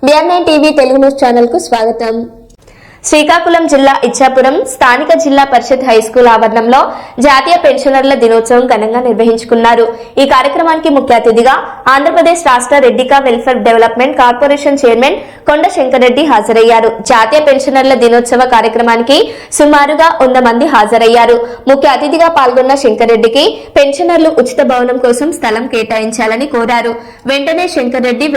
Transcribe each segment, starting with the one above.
BR9 TV Telugu news channel కు స్వాగతం. శ్రీకాకుళం జిల్లా ఇచ్చాపురం స్థానిక జిల్లా పరిషత్ హైస్కూల్ ఆవరణంలో జాతీయ పెన్షనర్ల దినోత్సవం ఘనంగా నిర్వహించుకున్నారు. ఈ కార్యక్రమానికి ముఖ్య అతిథిగా ఆంధ్రప్రదేశ్ రాష్ట్ర రెడ్డికా వెల్ఫేర్ డెవలప్మెంట్ కార్పొరేషన్ చైర్మన్ కొండ శంకరెడ్డి హాజరయ్యారు. జాతీయ పెన్షనర్ల దినోత్సవ కార్యక్రమానికి సుమారుగా 100 మంది హాజరయ్యారు. ముఖ్య అతిథిగా పాల్గొన్న శంకరెడ్డికి పెన్షనర్లు ఉచిత భవనం కోసం స్థలం కేటాయించాలని కోరారు. వెంటనే శంకరెడ్డి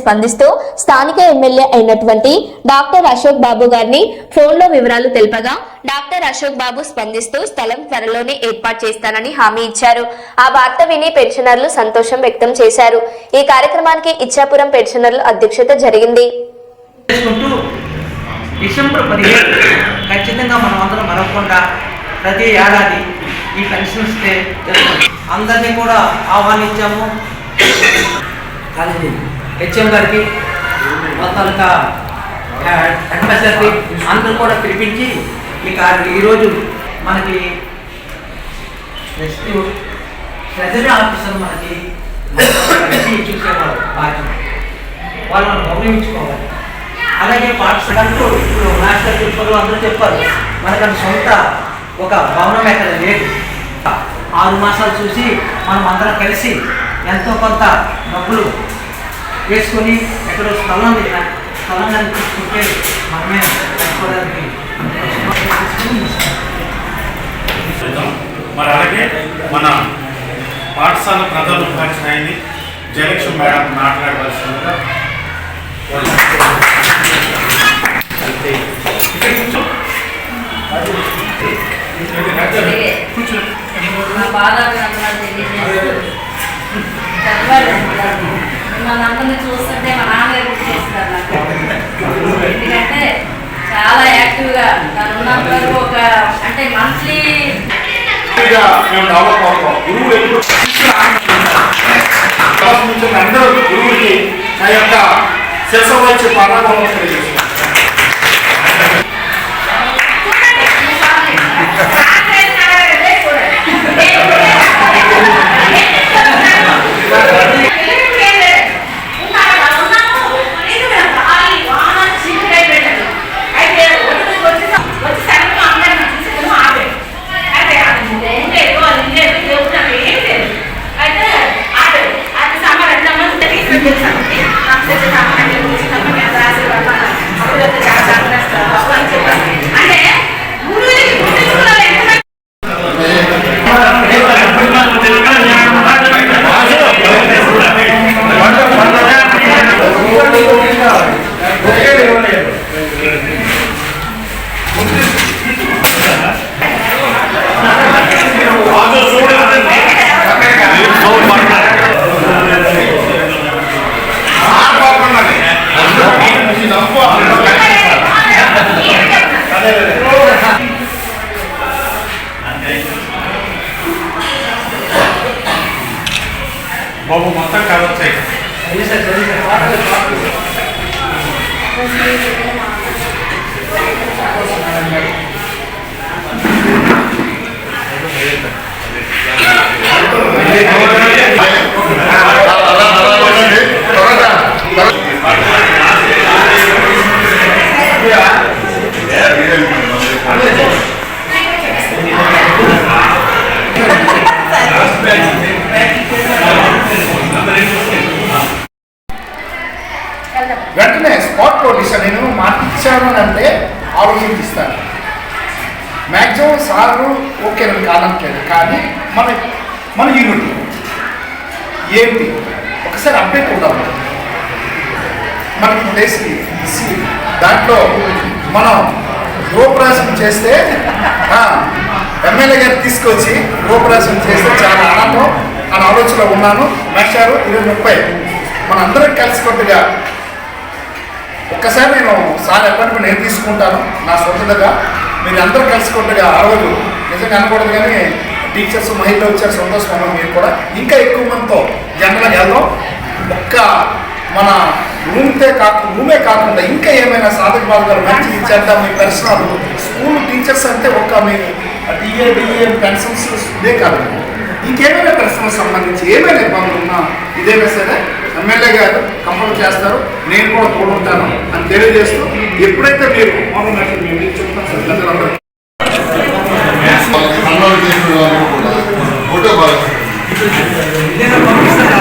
స్పందిస్తూ స్థానిక ఎమ్మెల్యే అయినటువంటి డాక్టర్ అశోక్ బాబు గారిని ఫోన్లో వివరాలు తెలుపగా డాక్టర్ అశోక్ బాబు స్పందిస్తూ స్థలం త్వరలోనే ఏర్పాటు చేస్తానని హామీ ఇచ్చారు. ఆ వార్త విని పెన్షనర్లు సంతోషం వ్యక్తం చేశారు. ఈ కార్యక్రమానికి ఇచ్చాపురం పెన్షనర్ల అధ్యక్షత జరిగింది. డిసెంబర్ 17 ఖచ్చితంగా మనం అందరం మరవకుండా ప్రతి ఏడాది ఈ పెన్షన్స్ డే అందరినీ కూడా ఆహ్వానించాము. హెచ్ఎం గారికి మొత్తాలుగా అడ్వైజర్కి అందరూ కూడా పిలిపించి ఈరోజు మనకి ట్రెజరీ ఆఫీసర్ మనకి చూసేవాళ్ళు బాధ్యత వాళ్ళని గౌరవించుకోవాలి. అలాగే పాఠశాలకు ఇప్పుడు మాస్టర్ ప్రిన్సిపల్ అందరూ చెప్పారు, మనకన్నా సొంత ఒక భవనం ఎక్కడ లేదు. 6 మాసాలు చూసి మనం అందరం కలిసి ఎంతో కొంత డబ్బులు వేసుకొని ఎక్కడో స్థలాన్ని తీసుకుంటే మనమే కట్టుకోవడానికి. మరి అలాగే మన పాఠశాల ప్రధాన ఉపాధ్యాయుని జయలక్ష్మి మేడం మాట్లాడవలసిందిగా మనందరినీ చూస్తుంటే మా నాన్నగారు గుర్తు చేస్తారు నాకు. ఎందుకంటే చాలా యాక్టివ్గా తను ఉన్నంత వరకు ఒక అంటే మంత్లీ అందరూ గురువుకి నా యొక్క శిరస వచ్చి పాఠాలు తెలియజేస్తున్నాను. బాబు మొత్తం కావచ్చాయి. వెంటనే స్పాట్ నోటీస్ నేను మార్చాను అంటే ఆలోచించిస్తాను. మ్యాక్సిమం సార్లు ఓకే కాదనట్లేదు, కానీ మన యూనిట్ ఏంటి ఒకసారి అప్డేట్ ఉండాలి. మనకి ప్లేస్కి దాంట్లో మనం గృహప్రవేశం చేస్తే ఎమ్మెల్యే గారు తీసుకొచ్చి గృహప్రవేశం చేస్తే చాలా ఆనందం అని ఆలోచనలో ఉన్నాను. మాస్టారు 2030 మన అందరం కలిసి కొద్దిగా ఒక్కసారి నేను సార్ అపాయింట్మెంట్ నేను తీసుకుంటాను నా సొంతగా. మీరు అందరూ కలిసి కొద్దిగా ఆ రోజు నిజంగా అనకూడదు, కానీ టీచర్స్ మహిళలు వచ్చారు, సంతోషం. మీరు కూడా ఇంకా ఎక్కువ మందితో జనరల్గా వెళ్దాం. ఒక్క మన రూమే కాకుండా ఇంకా ఏమైనా సాధక బాధలు మంచి ఇచ్చేద్దాం. మీ పర్సనల్ స్కూల్ టీచర్స్ అంటే ఒక మీ డిఏ పెన్షన్స్ ఇదే కాదు, ఇంకేమైనా పర్సనల్ సంబంధించి ఏమైనా ఇబ్బందులు ఉన్నా ఇదేనా సరే ఎమ్మెల్యే గారు కంపల్ చేస్తారు, నేను కూడా తోడుంటాను అని తెలియజేస్తూ ఎప్పుడైతే మీరు చెప్తాను సార్ పెద్దలందరూ అన్నలు చేసిన వాళ్ళు కూడా ఒకటే బాగా ఇదేనా పంపిస్తారా